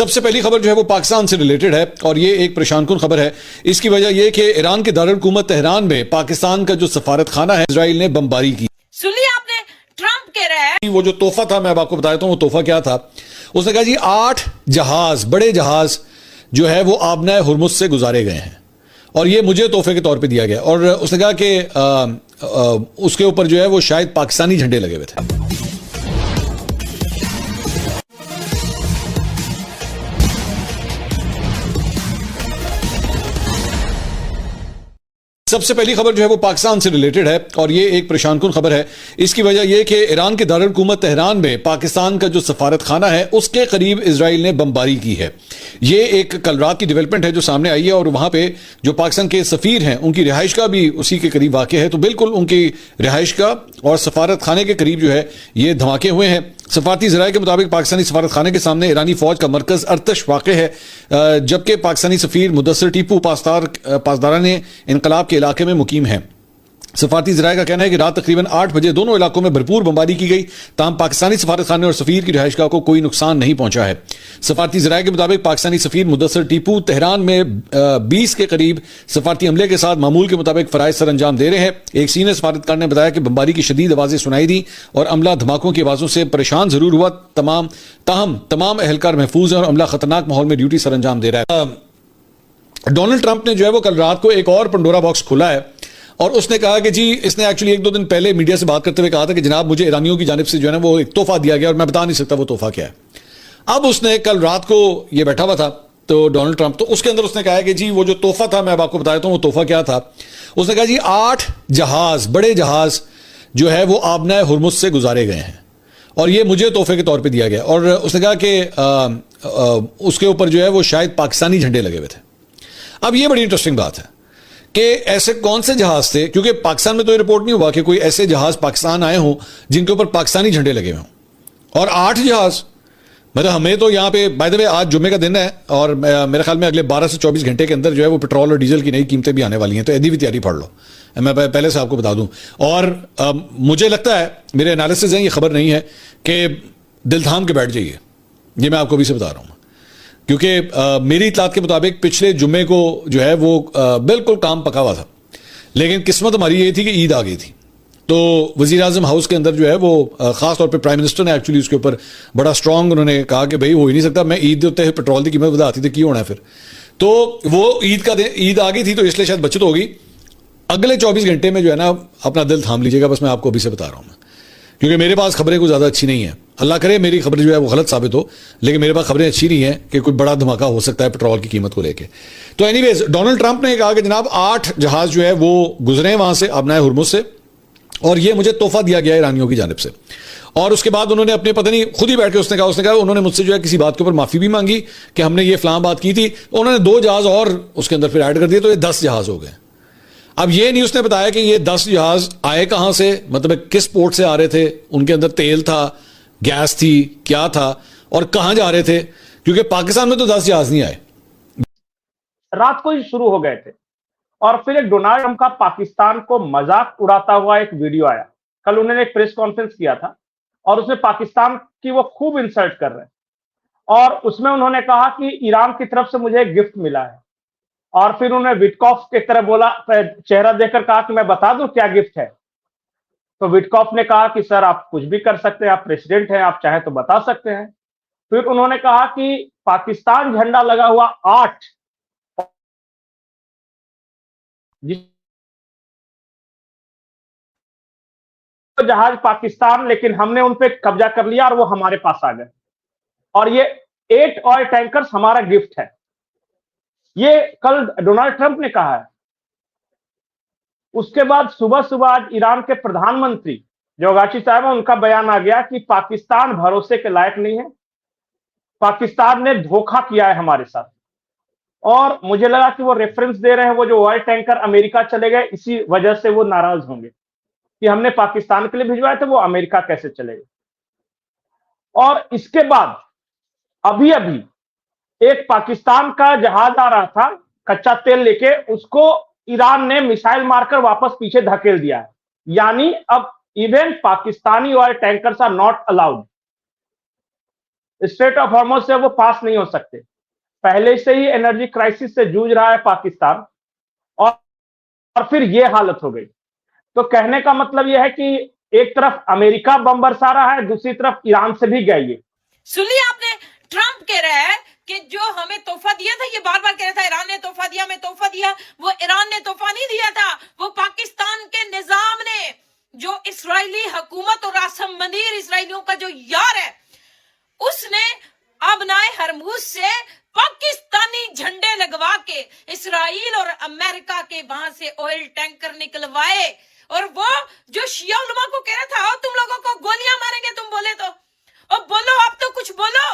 सबसे पहली खबर जो है वो पाकिस्तान से रिलेटेड है और ये एक परेशानकुन खबर है। इसकी वजह यह कि ईरान के दारुल हुकूमत तेहरान में पाकिस्तान का जो सफारत खाना है इजराइल ने बमबारी की। सुन लिया आपने, ट्रंप कह रहे हैं वो जो तोहफा था, मैं अब आपको बता देता हूं वो तोहफा क्या था। उसने कहा जी 8 जहाज, बड़े जहाज जो है वो आबना हुरमुज से गुजारे गए हैं और ये मुझे तोहफे के तौर पे दिया गया। और उसने कहा कि उसके ऊपर जो है वो शायद पाकिस्तानी झंडे लगे हुए थे। सबसे पहली खबर जो है वो पाकिस्तान से रिलेटेड है और ये एक परेशानकुन खबर है। इसकी वजह यह कि ईरान के दारुल हुकूमत तेहरान में पाकिस्तान का जो सफारत खाना है उसके करीब इजराइल ने बमबारी की है। ये एक कल रात की डेवलपमेंट है जो सामने आई है और वहां पे जो पाकिस्तान के सफीर हैं उनकी रिहाइश का भी उसी के करीब वाक़ है। तो बिल्कुल उनकी रिहाइश का और सफारत खाने के करीब जो है ये धमाके हुए हैं। सफारती ज़राए के मुताबिक पाकिस्तानी सफारत खाने के सामने ईरानी फौज का मरकज अर्तश वाक़ है, जबकि पाकिस्तानी सफीर मुदस्सिर टीपू पासदारा ने इनकलाब के इलाके में मुकीम है। सफारती ज़राए का कहना है कि रात तकरीबन 8 बजे दोनों इलाकों में भरपूर बमबारी की गई, ताहम पाकिस्तानी सफारत खाने और सफीर की रिहाइशगाह को कोई नुकसान नहीं पहुंचा है। सफारती ज़राए के मुताबिक पाकिस्तानी सफीर मुदस्सिर टीपू तेहरान में 20 के करीब सफारती अमले के साथ मामूल के मुताबिक फ़राइज़ सर अंजाम दे रहे हैं। एक सीनियर सफारतकार ने बताया कि बमबारी की शदीद आवाज़ें सुनाई दी और अमला धमाकों की आवाज़ों से परेशान जरूर हुआ। ताहम तमाम अहलकार महफूज हैं और अमला खतरनाक माहौल में ड्यूटी सर अंजाम दे रहा है। डोनाल्ड ट्रंप ने जो है वो कल रात को एक और पंडोरा बॉक्स खोला है और उसने कहा कि जी इसने एक्चुअली 1-2 दिन पहले मीडिया से बात करते हुए कहा था कि जनाब मुझे ईरानियों की जानिब से जो है ना वो एक तोहफा दिया गया और मैं बता नहीं सकता वो तोहफा क्या है। अब उसने कल रात को ये बैठा हुआ था तो डोनाल्ड ट्रंप, तो उसके अंदर उसने कहा कि जी वो जो तोहफा था मैं अब आपको बता देता हूं वो तोहफा क्या था। उसने कहा जी 8 जहाज, बड़े जहाज जो है वो आबना हुरमुज से गुजारे गए हैं और ये मुझे तोहफे के तौर पर दिया गया। और उसने कहा कि उसके ऊपर जो है वो शायद पाकिस्तानी झंडे लगे हुए थे। अब ये बड़ी इंटरेस्टिंग बात है कि ऐसे कौन से जहाज थे, क्योंकि पाकिस्तान में तो ये रिपोर्ट नहीं हुआ कि कोई ऐसे जहाज पाकिस्तान आए हों जिनके ऊपर पाकिस्तानी झंडे लगे हुए हों। और 8 जहाज, मतलब हमें तो यहाँ पे बाय द वे आज जुम्मे का दिन है और मेरे ख्याल में अगले 12 से 24 घंटे के अंदर जो है वो पेट्रोल और डीजल की नई कीमतें भी आने वाली हैं, तो यदि भी तैयारी पढ़ लो, मैं पहले से आपको बता दूं। और मुझे लगता है, मेरे एनालिसिस हैं, ये खबर नहीं है कि दिल थाम के बैठ जाइए, ये मैं आपको अभी से बता रहा हूँ, क्योंकि मेरी इतलात के मुताबिक पिछले जुम्मे को जो है वो बिल्कुल काम पका हुआ था, लेकिन किस्मत हमारी ये थी कि ईद आ गई थी। तो वज़ीर आज़म हाउस के अंदर जो है वो ख़ास तौर पे प्राइम मिनिस्टर ने एक्चुअली उसके ऊपर बड़ा स्ट्रांग उन्होंने कहा कि भाई हो ही नहीं सकता, मैं ईद देते हैं पेट्रोल की कीमत बढ़ाती थी, क्यों होना है फिर। तो वो ईद आ गई थी तो इसलिए शायद बचत होगी। अगले 24 घंटे में जो है ना अपना दिल थाम लीजिएगा, बस मैं आपको अभी से बता रहा हूँ मैं, क्योंकि मेरे पास खबरें कुछ ज़्यादा अच्छी नहीं है। अल्लाह करे मेरी खबर जो है वो गलत साबित हो, लेकिन मेरे पास खबरें अच्छी नहीं है कि कोई बड़ा धमाका हो सकता है पेट्रोल की कीमत को लेके। तो एनीवेज डोनाल्ड ट्रंप ने कहा कि जनाब 8 जहाज जो है वो गुजरे वहां से आबना हुरमुज से और ये मुझे तोहफा दिया गया ईरानियों की जानिब से। और उसके बाद उन्होंने अपने पता नहीं खुद ही बैठ के उसने कहा उन्होंने मुझसे जो है किसी बात के ऊपर माफी भी मांगी कि हमने ये फलां बात की थी। उन्होंने 2 जहाज और उसके अंदर फिर ऐड कर दिए, तो ये 10 जहाज हो गए। अब ये नहीं उसने बताया कि ये 10 जहाज आए कहां से, मतलब किस पोर्ट से आ रहे थे, उनके अंदर तेल था, गैस थी, क्या था और कहां जा रहे थे, क्योंकि पाकिस्तान में तो 10 जहाज नहीं आए, रात को ही शुरू हो गए थे। और फिर एक डोनाल्ड ट्रंप का पाकिस्तान को मजाक उड़ाता हुआ एक वीडियो आया। कल उन्होंने एक प्रेस कॉन्फ्रेंस किया था और उसमें पाकिस्तान की वो खूब इंसल्ट कर रहे हैं और उसमें उन्होंने कहा कि ईरान की तरफ से मुझे एक गिफ्ट मिला है। और फिर उन्होंने विटकॉफ की तरह बोला, चेहरा देखकर कहा कि मैं बता दूं क्या गिफ्ट है। तो विटकॉफ ने कहा कि सर आप कुछ भी कर सकते हैं, आप प्रेसिडेंट हैं, आप चाहे तो बता सकते हैं। फिर उन्होंने कहा कि पाकिस्तान झंडा लगा हुआ 8 जहाज पाकिस्तान, लेकिन हमने उन पे कब्जा कर लिया और वो हमारे पास आ गए और ये 8 ऑयल टैंकर्स हमारा गिफ्ट है। ये कल डोनाल्ड ट्रंप ने कहा है। उसके बाद सुबह सुबह आज ईरान के प्रधानमंत्री जो गाची साहब है, उनका बयान आ गया कि पाकिस्तान भरोसे के लायक नहीं है, पाकिस्तान ने धोखा किया है हमारे साथ। और मुझे लगा कि वो रेफरेंस दे रहे हैं वो जो ऑयल टैंकर अमेरिका चले गए, इसी वजह से वो नाराज होंगे कि हमने पाकिस्तान के लिए भिजवाए थे, वो अमेरिका कैसे चले गए। और इसके बाद अभी अभी एक पाकिस्तान का जहाज आ रहा था कच्चा तेल लेके, उसको ईरान ने मिसाइल मारकर वापस पीछे धकेल दिया है। यानी अब even Pakistani oil tankers are not allowed. Strait of Hormuz से वो पास नहीं हो सकते। पहले से ही एनर्जी क्राइसिस से जूझ रहा है पाकिस्तान, और फिर ये हालत हो गई। तो कहने का मतलब यह है कि एक तरफ अमेरिका बम बरसा रहा है, दूसरी तरफ ईरान से भी गया ये। सुनिए, आपने ट्रम्प कह रहा है कि जो हमें तोहफा दिया था, ये बार बार कह रहा था ईरान ने तोहफा दिया, हमें तोहफा दिया। वो ईरान ने तोहफा नहीं दिया था, वो पाकिस्तान के निजाम ने, जो इस्राएली हुकूमत और आसम मनीर इसराइलियों का जो यार है, उसने अबनाए हरमूज से पाकिस्तानी झंडे लगवा के इसराइल और अमेरिका के वहां से ऑयल टैंकर निकलवाए। और वो जो शिया उलमा को कह रहा था, आओ तुम लोगों को गोलियां मारेंगे तुम बोले तो, और बोलो आप तो कुछ बोलो,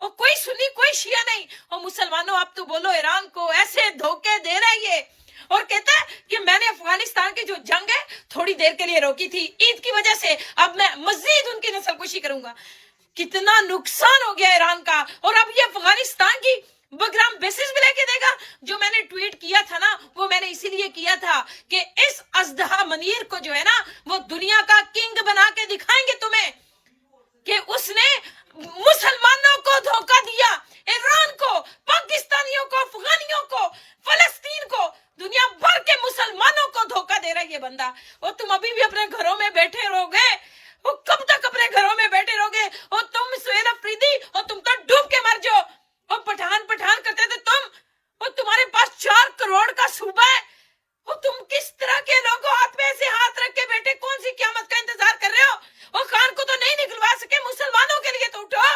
और कोई सुन्नी कोई शिया नहीं, और मुसलमानों आप तो बोलो, ईरान को ऐसे धोखे दे रहा है ये। और कहता है कि मैंने अफगानिस्तान की जो जंग है थोड़ी देर के लिए रोकी थी ईद की वजह से, अब मैं मजीद उनकी नस्लकुशी करूंगा। कितना नुकसान हो गया ईरान का, और अब ये अफगानिस्तान की बग्राम बेसिस भी लेके देगा। जो मैंने ट्वीट किया था ना, वो मैंने इसीलिए किया था कि इस अजदहा मनीर को जो है ना, वो दुनिया का किंग बना के दिखाएंगे तुम्हें कि उसने मुसलमानों को धोखा दिया, ईरान को, पाकिस्तानियों को, अफगानियों को, फलस्तीन को, दुनिया भर के मुसलमानों को धोखा दे रहा है ये बंदा। और तुम अभी भी अपने घरों में बैठे रहोगे, वो कब तक अपने घरों में बैठे रहोगे? और तुम सुहेल अफरीदी, और तुम तो डूब के मर जाओ। और पठान पठान करते थे तुम, और तुम्हारे पास 4 करोड़ का सूबा है, और तुम किस तरह के लोगों हाथ में ऐसे हाथ रख के बैठे, कौन सी क़यामत का इंतजार कर रहे हो? और खान को तो नहीं निकलवा सके, मुसलमानों के लिए तो उठो।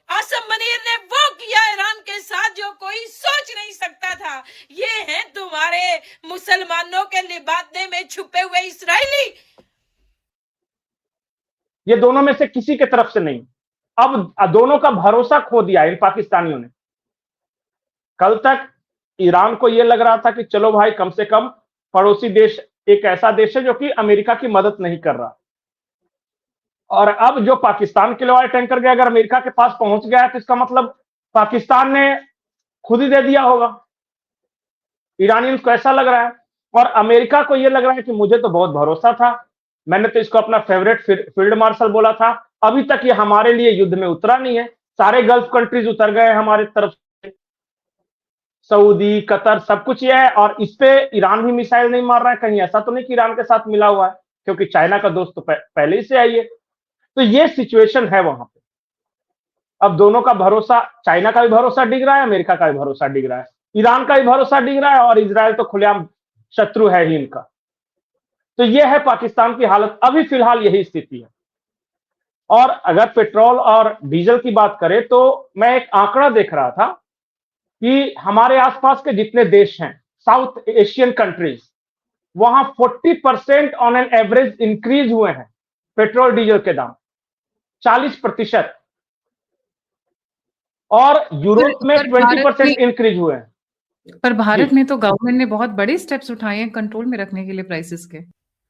आसम मनीर ने वो किया ईरान के साथ जो कोई सोच नहीं सकता था। ये है तुम्हारे मुसलमानों के लिबादे में छुपे हुए इसराइली। ये दोनों में से किसी के तरफ से नहीं। अब दोनों का भरोसा खो दिया इन पाकिस्तानियों ने। कल तक ईरान को यह लग रहा था कि चलो भाई, कम से कम पड़ोसी देश एक ऐसा देश है जो कि अमेरिका की मदद नहीं कर रहा। और अब जो पाकिस्तान के लिए ऑयल टैंकर गया, अगर अमेरिका के पास पहुंच गया है तो इसका मतलब पाकिस्तान ने खुद ही दे दिया होगा। ईरानियंस को ऐसा लग रहा है, और अमेरिका को यह लग रहा है कि मुझे तो बहुत भरोसा था, मैंने तो इसको अपना फेवरेट फील्ड मार्शल बोला था, अभी तक ये हमारे लिए युद्ध में उतरा नहीं है। सारे गल्फ कंट्रीज उतर गए हमारे तरफ से, सऊदी, कतर, सब कुछ ये है। और इस पे ईरान भी मिसाइल नहीं मार रहा है। कहीं ऐसा तो नहीं कि ईरान के साथ मिला हुआ है, क्योंकि चाइना का दोस्त तो पहले ही से है ये। तो ये सिचुएशन है वहां पे। अब दोनों का भरोसा, चाइना का भी भरोसा डिग रहा है, अमेरिका का भी भरोसा डिग रहा है, ईरान का भी भरोसा डिग रहा है, और इजराइल तो खुलेआम शत्रु है ही इनका। तो यह है पाकिस्तान की हालत, अभी फिलहाल यही स्थिति है। और अगर पेट्रोल और डीजल की बात करें तो मैं एक आंकड़ा देख रहा था कि हमारे आसपास के जितने देश हैं, साउथ एशियन कंट्रीज, वहां 40% ऑन एन एवरेज इंक्रीज हुए हैं पेट्रोल डीजल के दाम, 40%। और यूरोप में 20% इंक्रीज हुए हैं। पर भारत में तो गवर्नमेंट ने बहुत बड़े स्टेप्स उठाए हैं कंट्रोल में रखने के लिए प्राइसेस के।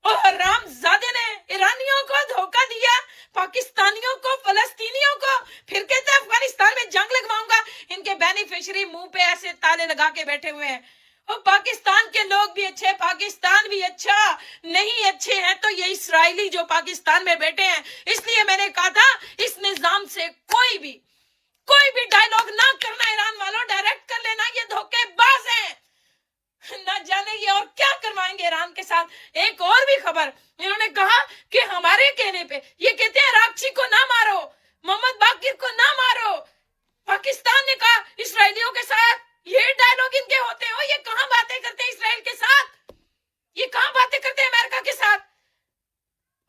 और रामजादे ने ईरानियों को धोखा दिया, पाकिस्तानियों को, फलस्तीनियों को, फिर कहते हैं अफगानिस्तान में जंग लगवाऊंगा। इनके बेनिफिशियरी मुंह पे ऐसे ताले लगा के बैठे हुए हैं। और पाकिस्तान के लोग भी अच्छे, पाकिस्तान भी अच्छा, नहीं अच्छे हैं तो ये इसराइली जो पाकिस्तान में बैठे हैं। इसलिए मैंने कहा था इस निजाम से कोई भी डायलॉग ना करना, ईरान वालों, डायरेक्ट कर लेना, ये धोखेबाज हैं। ना जाने ये और क्या करवाएंगे ईरान के साथ। एक और भी खबर, इन्होंने कहा कि हमारे कहने पे, ये कहते हैं राक्षी को ना मारो, मोहम्मद बाकिर को ना मारो। पाकिस्तान ने कहा इसराइलियों के साथ, ये डायलॉग इनके होते हो, ये कहां बातें करते हैं इसराइल के साथ, ये कहां बातें करते हैं अमेरिका के साथ।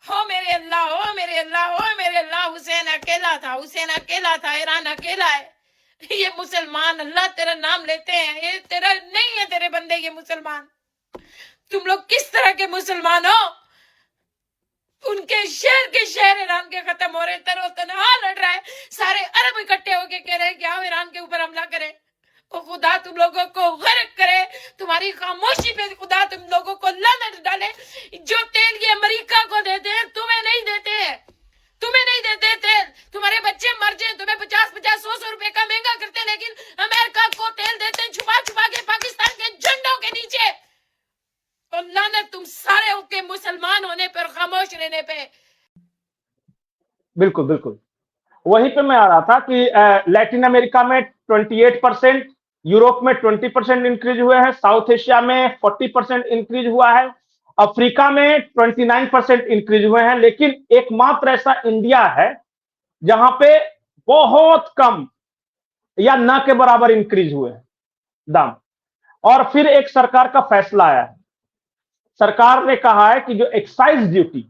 हो मेरे अल्लाह, हो मेरे अल्लाह, हो मेरे अल्लाह, हुसैन अकेला था, हुसैन अकेला था, ईरान अकेला है। ये मुसलमान अल्लाह तेरा नाम लेते हैं, ये तेरा नहीं है, तेरे बंदे ये मुसलमान। तुम लोग किस तरह के मुसलमान हो? उनके शहर के शहर ईरान के खत्म हो रहे, तरो तनहा लड़ रहा है, सारे अरब इकट्ठे होके कह रहे हैं कि आओ ईरान के ऊपर हमला करें। ओ खुदा तुम लोगों को गर्क करे, तुम्हारी खामोशी पे खुदा तुम लोगों को लानत डाले। जो तेल ये अमेरिका को देते हैं, तुम्हें नहीं देते हैं, तुम्हें नहीं देते तेल, तुम्हारे बच्चे मर जाए, तुम्हें 50-50, 100-100 रुपए का महंगा करते हैं, लेकिन अमेरिका को तेल देते हैं छुपा छुपा के पाकिस्तान के झंडों के नीचे। और लानत तुम सारे के मुसलमान होने पर, खामोश रहने पे। बिल्कुल बिल्कुल। वहीं पे मैं आ रहा था कि लैटिन अमेरिका में 28%, यूरोप में 20% इंक्रीज हुए हैं, साउथ एशिया में 40% इंक्रीज हुआ है, अफ्रीका में 29% इंक्रीज हुए हैं, लेकिन एकमात्र ऐसा इंडिया है जहां पे बहुत कम या न के बराबर इंक्रीज हुए हैं दाम। और फिर एक सरकार का फैसला आया है, सरकार ने कहा है कि जो एक्साइज ड्यूटी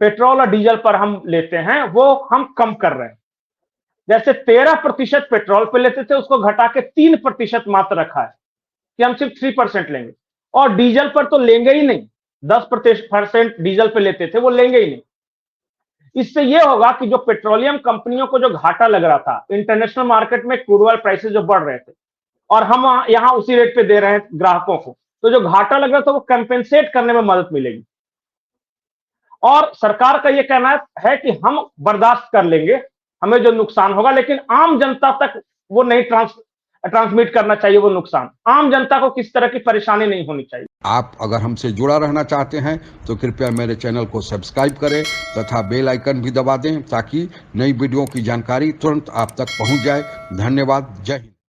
पेट्रोल और डीजल पर हम लेते हैं वो हम कम कर रहे हैं। जैसे 13% पेट्रोल पे लेते थे उसको घटा के 3% मात्र रखा है कि हम सिर्फ 3% लेंगे, और डीजल पर तो लेंगे ही नहीं, 10% डीजल पे लेते थे वो लेंगे ही नहीं। इससे यह होगा कि जो पेट्रोलियम कंपनियों को जो घाटा लग रहा था, इंटरनेशनल मार्केट में क्रूड ऑयल प्राइसेस जो बढ़ रहे थे और हम यहां उसी रेट पे दे रहे हैं ग्राहकों को, तो जो घाटा लग रहा था वो कंपेंसेट करने में मदद मिलेगी। और सरकार का यह कहना है कि हम बर्दाश्त कर लेंगे हमें जो नुकसान होगा, लेकिन आम जनता तक वो नहीं ट्रांसमिट करना चाहिए वो नुकसान। आम जनता को किसी तरह की परेशानी नहीं होनी चाहिए। आप अगर हमसे जुड़ा रहना चाहते हैं तो कृपया मेरे चैनल को सब्सक्राइब करें तथा बेल आइकन भी दबा दें ताकि नई वीडियो की जानकारी तुरंत आप तक पहुंच जाए। धन्यवाद। जय हिंद।